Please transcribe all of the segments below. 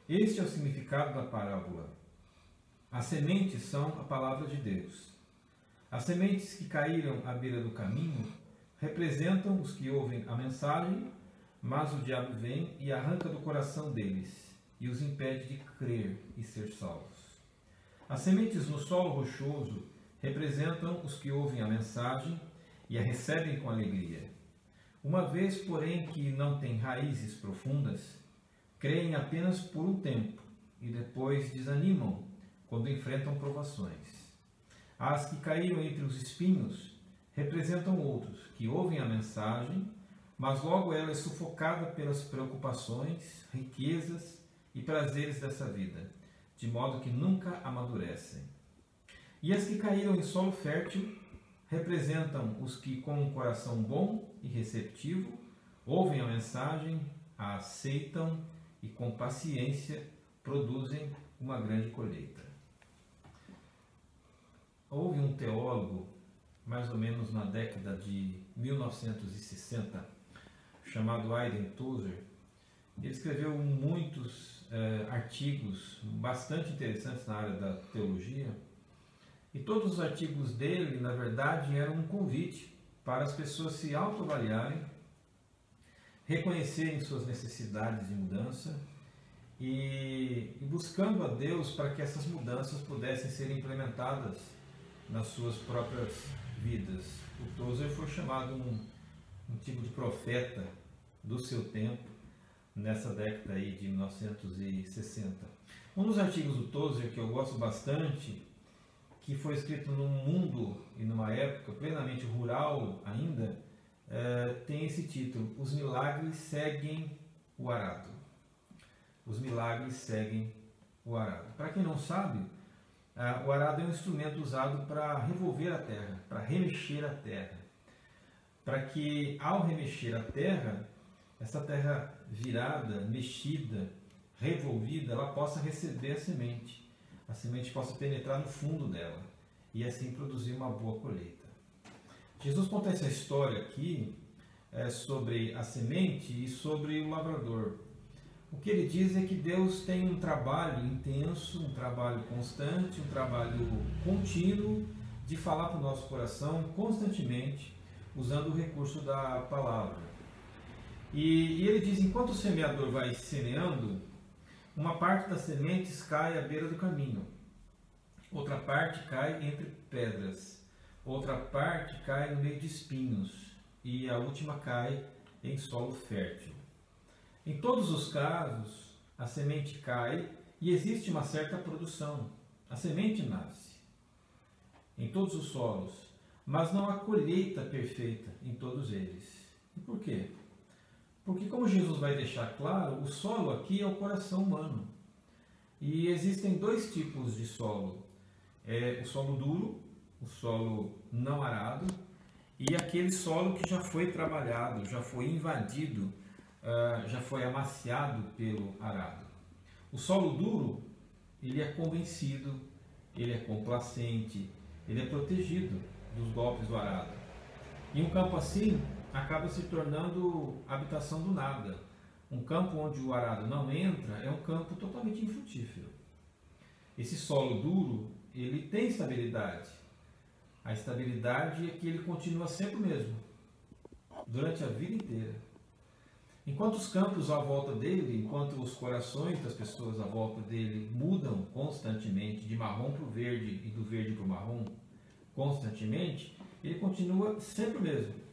Este é o significado da parábola. As sementes são a palavra de Deus. As sementes que caíram à beira do caminho representam os que ouvem a mensagem, mas o diabo vem e arranca do coração deles e os impede de crer e ser salvos. As sementes no solo rochoso representam os que ouvem a mensagem e a recebem com alegria. Uma vez, porém, que não têm raízes profundas, creem apenas por um tempo e depois desanimam quando enfrentam provações. As que caíram entre os espinhos representam outros que ouvem a mensagem, mas logo ela é sufocada pelas preocupações, riquezas e prazeres dessa vida, de modo que nunca amadurecem. E as que caíram em solo fértil representam os que, com um coração bom e receptivo, ouvem a mensagem, a aceitam e, com paciência, produzem uma grande colheita. Houve um teólogo, mais ou menos na década de 1960, chamado Aiden Tozer. Ele escreveu muitos artigos bastante interessantes na área da teologia, e todos os artigos dele, na verdade, eram um convite para as pessoas se autoavaliarem, reconhecerem suas necessidades de mudança e buscando a Deus para que essas mudanças pudessem ser implementadas nas suas próprias vidas. O Tozer foi chamado um tipo de profeta do seu tempo, nessa década aí de 1960. Um dos artigos do Tozer que eu gosto bastante, que foi escrito num mundo e numa época plenamente rural ainda, tem esse título: Os milagres seguem o arado. Os milagres seguem o arado. Para quem não sabe, o arado é um instrumento usado para revolver a terra, para remexer a terra, para que, ao remexer a terra, essa terra virada, mexida, revolvida, ela possa receber a semente possa penetrar no fundo dela e assim produzir uma boa colheita. Jesus conta essa história aqui sobre a semente e sobre o lavrador. O que ele diz é que Deus tem um trabalho intenso, um trabalho constante, um trabalho contínuo de falar para o nosso coração constantemente, usando o recurso da palavra. E ele diz: enquanto o semeador vai semeando, uma parte das sementes cai à beira do caminho, outra parte cai entre pedras, outra parte cai no meio de espinhos e a última cai em solo fértil. Em todos os casos, a semente cai e existe uma certa produção. A semente nasce em todos os solos, mas não há colheita perfeita em todos eles. E por quê? Porque, como Jesus vai deixar claro, o solo aqui é o coração humano. E existem dois tipos de solo. O solo duro, o solo não arado, e aquele solo que já foi trabalhado, já foi invadido, já foi amaciado pelo arado. O solo duro, ele é convencido, ele é complacente, ele é protegido dos golpes do arado. E um campo assim acaba se tornando habitação do nada. Um campo onde o arado não entra é um campo totalmente infrutífero. Esse solo duro, ele tem estabilidade. A estabilidade é que ele continua sempre o mesmo, durante a vida inteira. Enquanto os campos à volta dele, enquanto os corações das pessoas à volta dele mudam constantemente, de marrom para o verde e do verde para o marrom, constantemente, ele continua sempre o mesmo.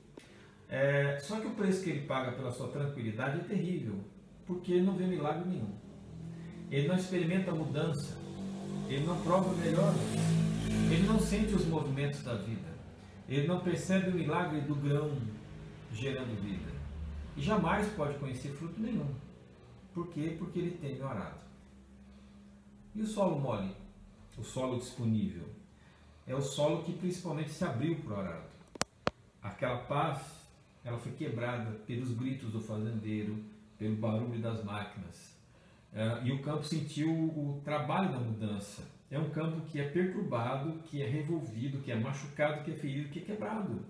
Só que o preço que ele paga pela sua tranquilidade é terrível, porque ele não vê milagre nenhum. Ele não experimenta mudança, ele não prova melhora, ele não sente os movimentos da vida, ele não percebe o milagre do grão gerando vida. E jamais pode conhecer fruto nenhum. Por quê? Porque ele teme o arado. E o solo mole? O solo disponível? É o solo que principalmente se abriu para o arado. Aquela paz, ela foi quebrada pelos gritos do fazendeiro, pelo barulho das máquinas. E o campo sentiu o trabalho da mudança. É um campo que é perturbado, que é revolvido, que é machucado, que é ferido, que é quebrado.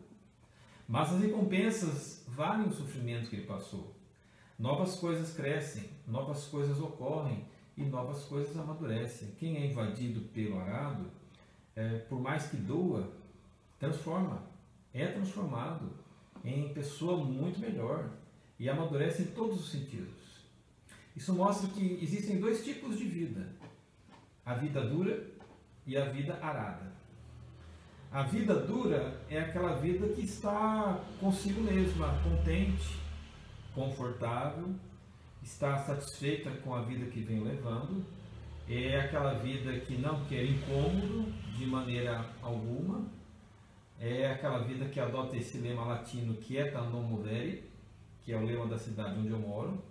Mas as recompensas valem o sofrimento que ele passou. Novas coisas crescem, novas coisas ocorrem, e novas coisas amadurecem. Quem é invadido pelo arado, por mais que doa, transforma, é transformado em pessoa muito melhor e amadurece em todos os sentidos. Isso mostra que existem dois tipos de vida: a vida dura e a vida arada. A vida dura é aquela vida que está consigo mesma, contente, confortável, está satisfeita com a vida que vem levando. É aquela vida que não quer incômodo de maneira alguma. É aquela vida que adota esse lema latino, quieta non movere, que é o lema da cidade onde eu moro.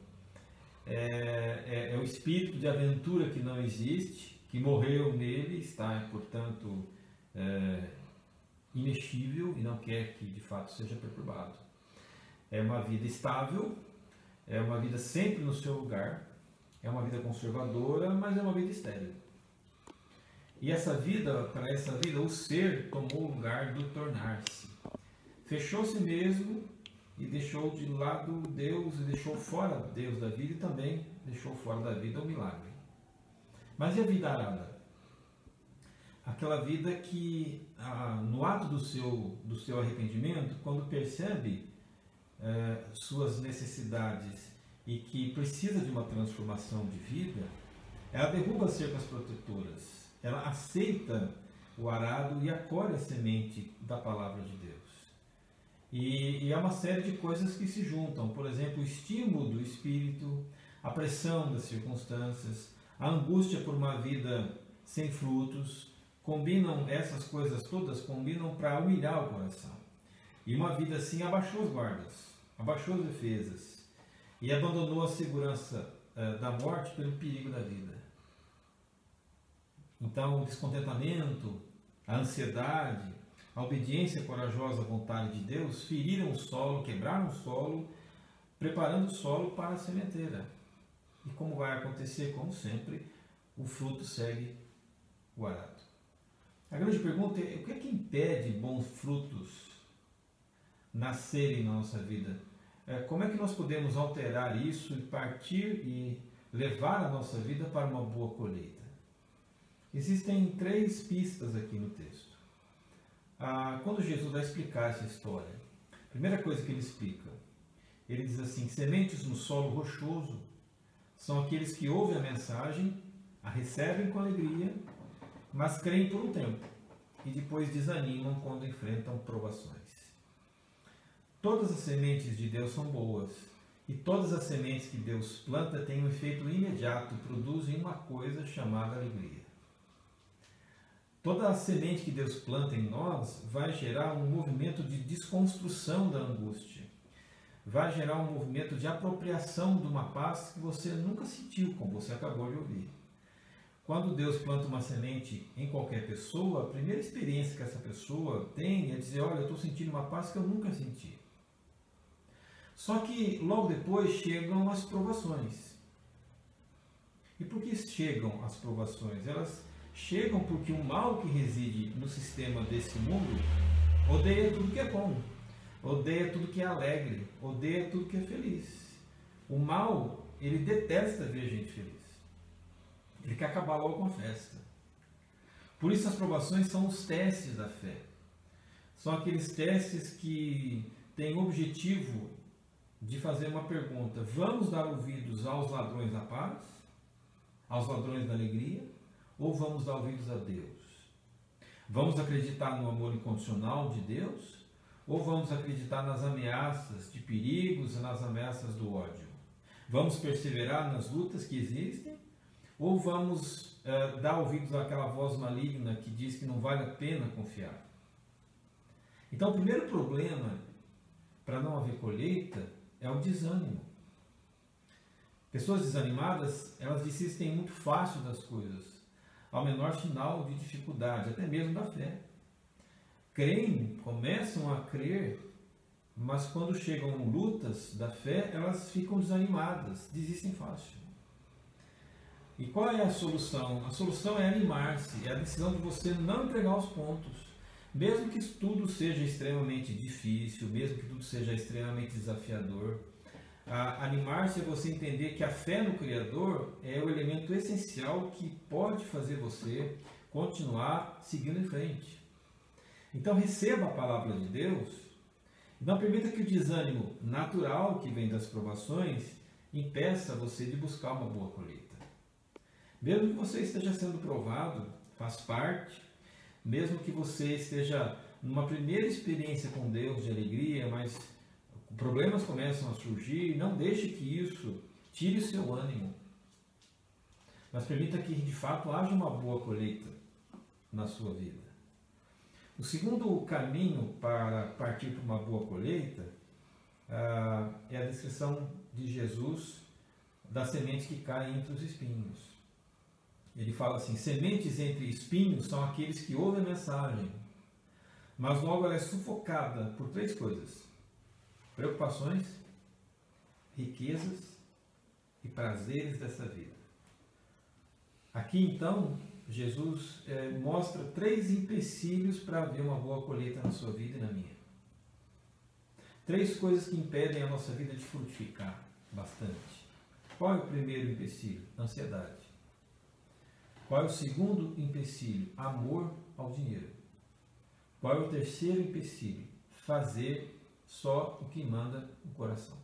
É o espírito de aventura que não existe, que morreu nele, está, portanto, inextível e não quer que de fato seja perturbado. É uma vida estável, é uma vida sempre no seu lugar, é uma vida conservadora, mas é uma vida estéril. E para essa vida, o ser tomou o lugar do tornar-se. Fechou-se mesmo e deixou de lado Deus, e deixou fora Deus da vida e também deixou fora da vida o milagre. Mas e a vida arada? Aquela vida que, no ato do seu arrependimento, quando percebe suas necessidades e que precisa de uma transformação de vida, ela derruba as cercas protetoras, ela aceita o arado e acolhe a semente da palavra de Deus. E há uma série de coisas que se juntam, por exemplo, o estímulo do espírito, a pressão das circunstâncias, a angústia por uma vida sem frutos, essas coisas todas combinam para humilhar o coração. E uma vida assim abaixou as guardas, abaixou as defesas e abandonou a segurança da morte pelo perigo da vida. Então, o descontentamento, a ansiedade, a obediência corajosa à vontade de Deus feriram o solo, quebraram o solo, preparando o solo para a sementeira. E como vai acontecer? Como sempre, o fruto segue o arado. A grande pergunta é: o que é que impede bons frutos nascerem na nossa vida? Como é que nós podemos alterar isso e partir e levar a nossa vida para uma boa colheita? Existem 3 pistas aqui no texto. Quando Jesus vai explicar essa história, a primeira coisa que ele explica, ele diz assim: sementes no solo rochoso são aqueles que ouvem a mensagem, a recebem com alegria, mas creem por um tempo e depois desanimam quando enfrentam provações. Todas as sementes de Deus são boas e todas as sementes que Deus planta têm um efeito imediato, produzem uma coisa chamada alegria. Toda a semente que Deus planta em nós vai gerar um movimento de desconstrução da angústia, vai gerar um movimento de apropriação de uma paz que você nunca sentiu, como você acabou de ouvir. Quando Deus planta uma semente em qualquer pessoa, a primeira experiência que essa pessoa tem é dizer: olha, eu estou sentindo uma paz que eu nunca senti. Só que logo depois chegam as provações. E por que chegam as provações? Elas chegam porque o mal que reside no sistema desse mundo odeia tudo que é bom, odeia tudo que é alegre, odeia tudo que é feliz. O mal, ele detesta ver gente feliz. Ele quer acabar logo com a festa. Por isso as provações são os testes da fé. São aqueles testes que têm o objetivo de fazer uma pergunta: vamos dar ouvidos aos ladrões da paz, aos ladrões da alegria, ou vamos dar ouvidos a Deus? Vamos acreditar no amor incondicional de Deus, ou vamos acreditar nas ameaças de perigos e nas ameaças do ódio? Vamos perseverar nas lutas que existem, ou vamos dar ouvidos àquela voz maligna que diz que não vale a pena confiar? Então, o primeiro problema para não haver colheita é o desânimo. Pessoas desanimadas, elas desistem muito fácil das coisas, ao menor sinal de dificuldade, até mesmo da fé. Creem, começam a crer, mas quando chegam lutas da fé, elas ficam desanimadas, desistem fácil. E qual é a solução? A solução é animar-se, é a decisão de você não entregar os pontos. Mesmo que tudo seja extremamente difícil, mesmo que tudo seja extremamente desafiador, Animar-se é você entender que a fé no Criador é o elemento essencial que pode fazer você continuar seguindo em frente. Então receba a palavra de Deus, não permita que o desânimo natural que vem das provações impeça você de buscar uma boa colheita. Mesmo que você esteja sendo provado, faz parte, mesmo que você esteja numa primeira experiência com Deus de alegria, mas problemas começam a surgir, não deixe que isso tire o seu ânimo, mas permita que de fato haja uma boa colheita na sua vida. O segundo caminho para partir para uma boa colheita é a descrição de Jesus das sementes que caem entre os espinhos. Ele fala assim: sementes entre espinhos são aqueles que ouvem a mensagem, mas logo ela é sufocada por 3 coisas: preocupações, riquezas e prazeres dessa vida. Aqui então, Jesus mostra 3 empecilhos para haver uma boa colheita na sua vida e na minha. 3 coisas que impedem a nossa vida de frutificar bastante. Qual é o primeiro empecilho? Ansiedade. Qual é o segundo empecilho? Amor ao dinheiro. Qual é o terceiro empecilho? Fazer só o que manda o coração.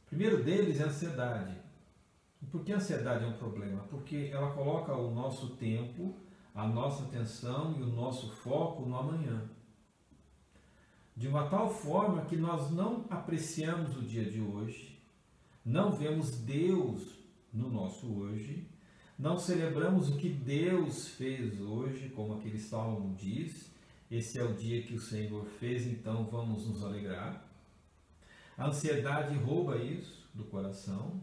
O primeiro deles é a ansiedade. E por que a ansiedade é um problema? Porque ela coloca o nosso tempo, a nossa atenção e o nosso foco no amanhã. De uma tal forma que nós não apreciamos o dia de hoje, não vemos Deus no nosso hoje, não celebramos o que Deus fez hoje, como aquele salmo diz: esse é o dia que o Senhor fez, então vamos nos alegrar. A ansiedade rouba isso do coração,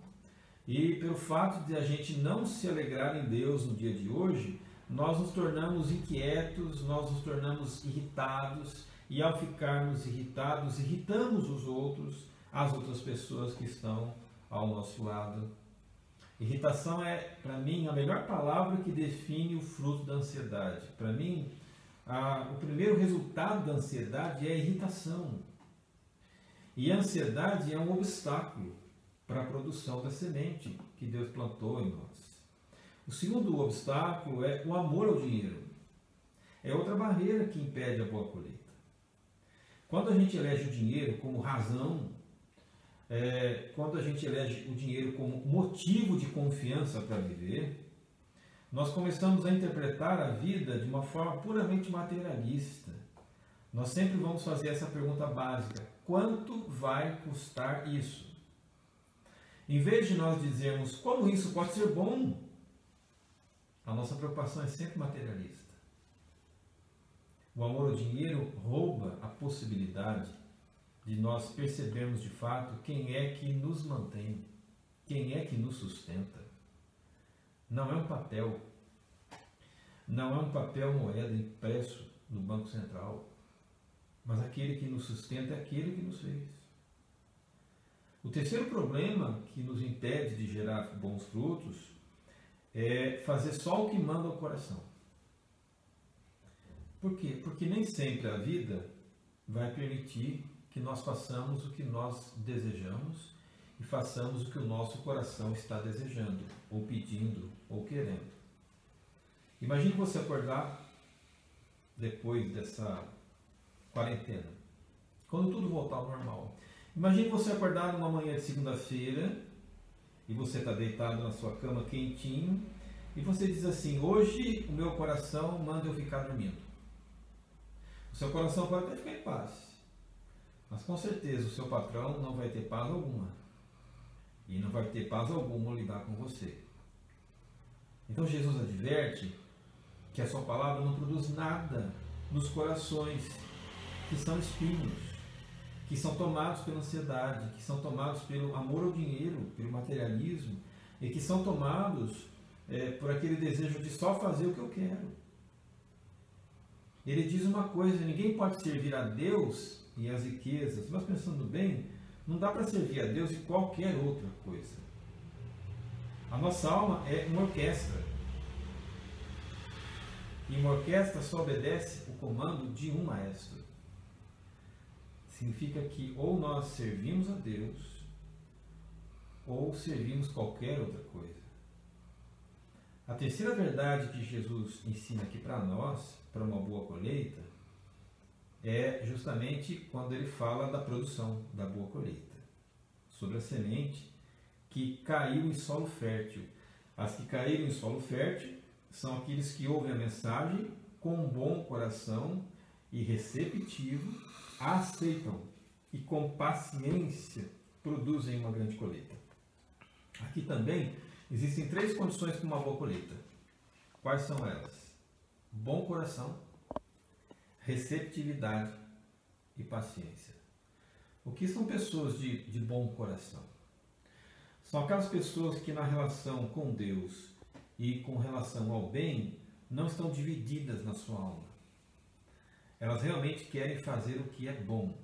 e pelo fato de a gente não se alegrar em Deus no dia de hoje, nós nos tornamos inquietos, nós nos tornamos irritados, e ao ficarmos irritados, irritamos os outros, as outras pessoas que estão ao nosso lado. Irritação é, para mim, a melhor palavra que define o fruto da ansiedade. Para mim, o primeiro resultado da ansiedade é a irritação. E a ansiedade é um obstáculo para a produção da semente que Deus plantou em nós. O segundo obstáculo é o amor ao dinheiro. É outra barreira que impede a boa colheita. Quando a gente elege o dinheiro como razão, quando a gente elege o dinheiro como motivo de confiança para viver, nós começamos a interpretar a vida de uma forma puramente materialista. Nós sempre vamos fazer essa pergunta básica: quanto vai custar isso? Em vez de nós dizermos como isso pode ser bom, a nossa preocupação é sempre materialista. O amor ao dinheiro rouba a possibilidade de nós percebermos de fato quem é que nos mantém, quem é que nos sustenta. Não é um papel, não é um papel moeda impresso no Banco Central, mas aquele que nos sustenta é aquele que nos fez. O terceiro problema que nos impede de gerar bons frutos é fazer só o que manda o coração. Por quê? Porque nem sempre a vida vai permitir que nós façamos o que nós desejamos e façamos o que o nosso coração está desejando, ou pedindo, ou querendo. Imagine você acordar depois dessa quarentena, quando tudo voltar ao normal. Imagine você acordar numa manhã de segunda-feira e você está deitado na sua cama quentinho e você diz assim: hoje o meu coração manda eu ficar dormindo. O seu coração pode até ficar em paz, mas com certeza o seu patrão não vai ter paz alguma. E não vai ter paz alguma ao lidar com você. Então Jesus adverte que a sua palavra não produz nada nos corações que são espinhos, que são tomados pela ansiedade, que são tomados pelo amor ao dinheiro, pelo materialismo, e que são tomados por aquele desejo de só fazer o que eu quero. Ele diz uma coisa: ninguém pode servir a Deus e as riquezas. Mas pensando bem, não dá para servir a Deus e qualquer outra coisa. A nossa alma é uma orquestra. E uma orquestra só obedece o comando de um maestro. significa que ou nós servimos a Deus ou servimos qualquer outra coisa. A terceira verdade que Jesus ensina aqui para nós, para uma boa colheita, é justamente quando ele fala da produção da boa colheita, sobre a semente que caiu em solo fértil. As que caíram em solo fértil são aqueles que ouvem a mensagem com um bom coração e receptivo, aceitam e com paciência produzem uma grande colheita. Aqui também existem 3 condições para uma boa colheita. Quais são elas? Bom coração, receptividade e paciência. O que são pessoas de bom coração? São aquelas pessoas que na relação com Deus e com relação ao bem não estão divididas na sua alma. Elas realmente querem fazer o que é bom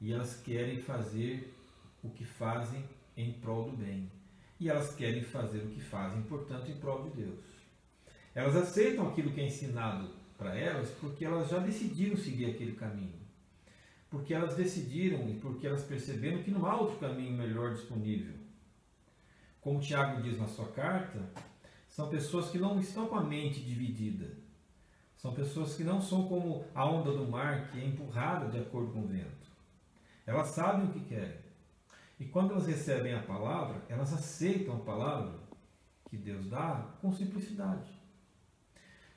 e elas querem fazer o que fazem em prol do bem. E elas querem fazer o que fazem, portanto, em prol de Deus. Elas aceitam aquilo que é ensinado para elas porque elas já decidiram seguir aquele caminho. Porque elas decidiram e porque elas perceberam que não há outro caminho melhor disponível. Como Tiago diz na sua carta, são pessoas que não estão com a mente dividida. São pessoas que não são como a onda do mar que é empurrada de acordo com o vento. Elas sabem o que querem. E quando elas recebem a palavra, elas aceitam a palavra que Deus dá com simplicidade.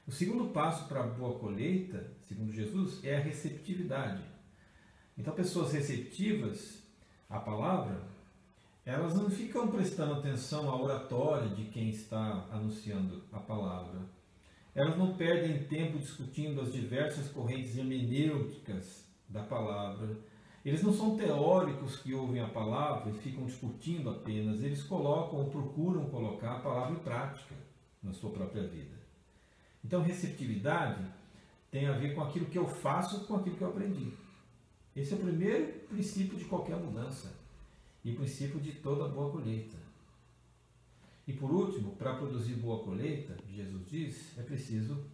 O segundo passo para a boa colheita, segundo Jesus, é a receptividade. Então, pessoas receptivas à palavra, elas não ficam prestando atenção à oratória de quem está anunciando a palavra. Elas não perdem tempo discutindo as diversas correntes hermenêuticas da palavra. Eles não são teóricos que ouvem a palavra e ficam discutindo apenas. Eles colocam ou procuram colocar a palavra em prática na sua própria vida. Então, receptividade tem a ver com aquilo que eu faço, com aquilo que eu aprendi. Esse é o primeiro princípio de qualquer mudança e o princípio de toda boa colheita. E por último, para produzir boa colheita, Jesus diz, é preciso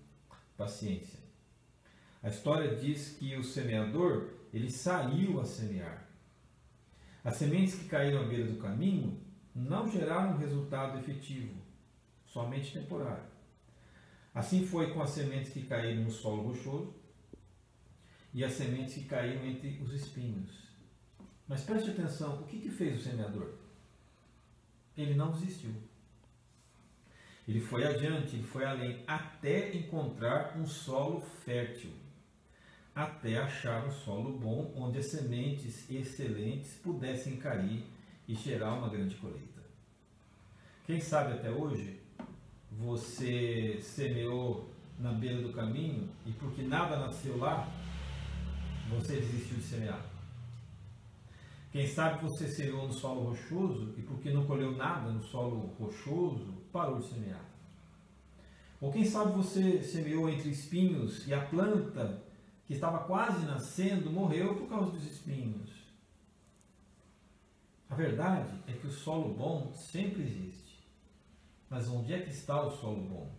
paciência. A história diz que o semeador, ele saiu a semear. As sementes que caíram à beira do caminho não geraram um resultado efetivo, somente temporário. Assim foi com as sementes que caíram no solo rochoso e as sementes que caíram entre os espinhos. Mas preste atenção, o que fez o semeador? Ele não desistiu. Ele foi adiante, ele foi além, até encontrar um solo fértil, até achar um solo bom, onde as sementes excelentes pudessem cair e gerar uma grande colheita. Quem sabe até hoje você semeou na beira do caminho e porque nada nasceu lá, você desistiu de semear. Quem sabe você semeou no solo rochoso e porque não colheu nada no solo rochoso, parou de semear. Ou quem sabe você semeou entre espinhos e a planta que estava quase nascendo morreu por causa dos espinhos. A verdade é que o solo bom sempre existe. Mas onde é que está o solo bom?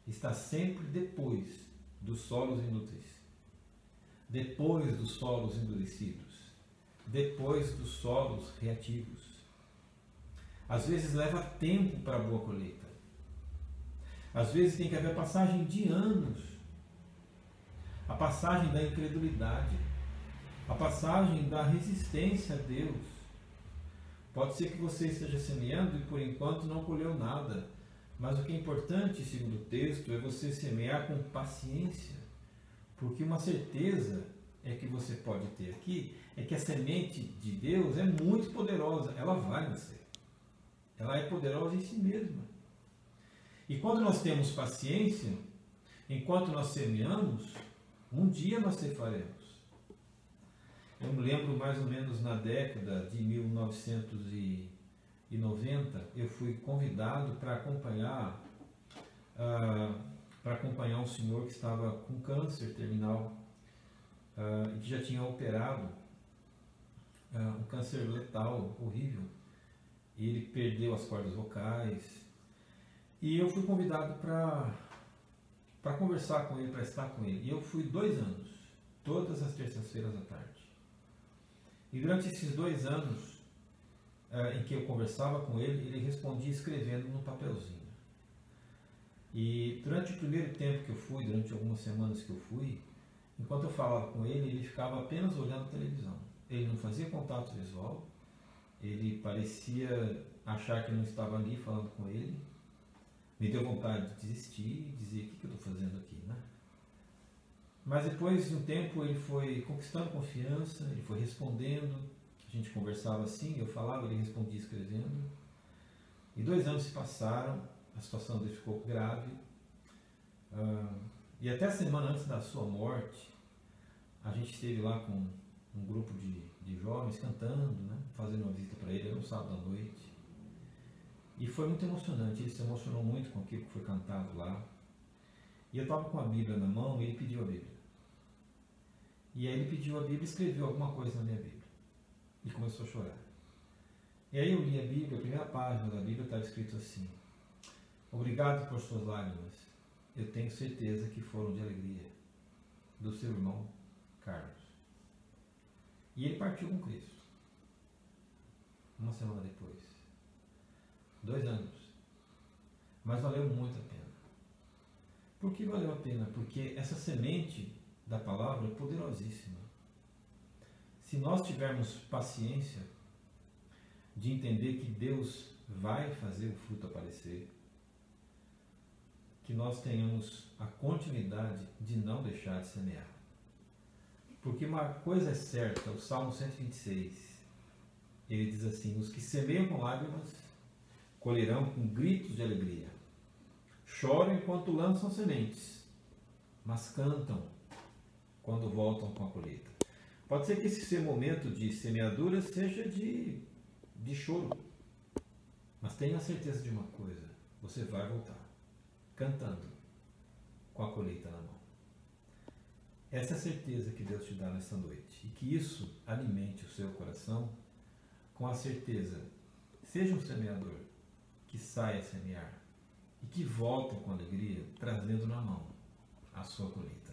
Está sempre depois dos solos inúteis, depois dos solos endurecidos, depois dos solos reativos. Às vezes leva tempo para a boa colheita. Às vezes tem que haver passagem de anos. A passagem da incredulidade, a passagem da resistência a Deus. Pode ser que você esteja semeando e por enquanto não colheu nada, mas o que é importante, segundo o texto, é você semear com paciência, porque uma certeza é que você pode ter aqui, é que a semente de Deus é muito poderosa, ela vai nascer. Ela é poderosa em si mesma. E quando nós temos paciência, enquanto nós semeamos, um dia nós ceifaremos. Eu me lembro mais ou menos na década de 1990, eu fui convidado para acompanhar um senhor que estava com câncer terminal e que já tinha operado um câncer letal, horrível. E ele perdeu as cordas vocais. E eu fui convidado para conversar com ele, para estar com ele. E eu fui 2 anos, todas as terças-feiras à tarde. E durante esses 2 anos em que eu conversava com ele, ele respondia escrevendo no papelzinho. E durante o primeiro tempo que eu fui, durante algumas semanas que eu fui, enquanto eu falava com ele, ele ficava apenas olhando a televisão. Ele não fazia contato visual, ele parecia achar que eu não estava ali falando com ele. Me deu vontade de desistir e dizer: o que eu estou fazendo aqui, né? Mas depois de um tempo ele foi conquistando confiança, ele foi respondendo, a gente conversava assim, eu falava, ele respondia escrevendo. E 2 anos se passaram, a situação dele ficou grave. E até a semana antes da sua morte, a gente esteve lá com um grupo de jovens cantando, né, fazendo uma visita para ele, era um sábado à noite. E foi muito emocionante, ele se emocionou muito com aquilo que foi cantado lá. E eu estava com a Bíblia na mão e ele pediu a Bíblia. E aí ele pediu a Bíblia e escreveu alguma coisa na minha Bíblia. E começou a chorar. E aí eu li a Bíblia, a primeira página da Bíblia estava escrito assim: obrigado por suas lágrimas, eu tenho certeza que foram de alegria, do seu irmão Carlos. E ele partiu com Cristo. Uma semana depois. 2 anos. Mas valeu muito a pena. Por que valeu a pena? Porque essa semente da palavra é poderosíssima. Se nós tivermos paciência de entender que Deus vai fazer o fruto aparecer, que nós tenhamos a continuidade de não deixar de semear. Porque uma coisa é certa, o Salmo 126, ele diz assim: os que semeiam com lágrimas colherão com gritos de alegria. Choram enquanto lançam sementes, mas cantam quando voltam com a colheita. Pode ser que esse seu momento de semeadura seja de choro, mas tenha a certeza de uma coisa: você vai voltar cantando com a colheita na mão. Essa é a certeza que Deus te dá nesta noite, e que isso alimente o seu coração com a certeza: seja um semeador que saia a semear e que volta com alegria, trazendo na mão a sua colheita.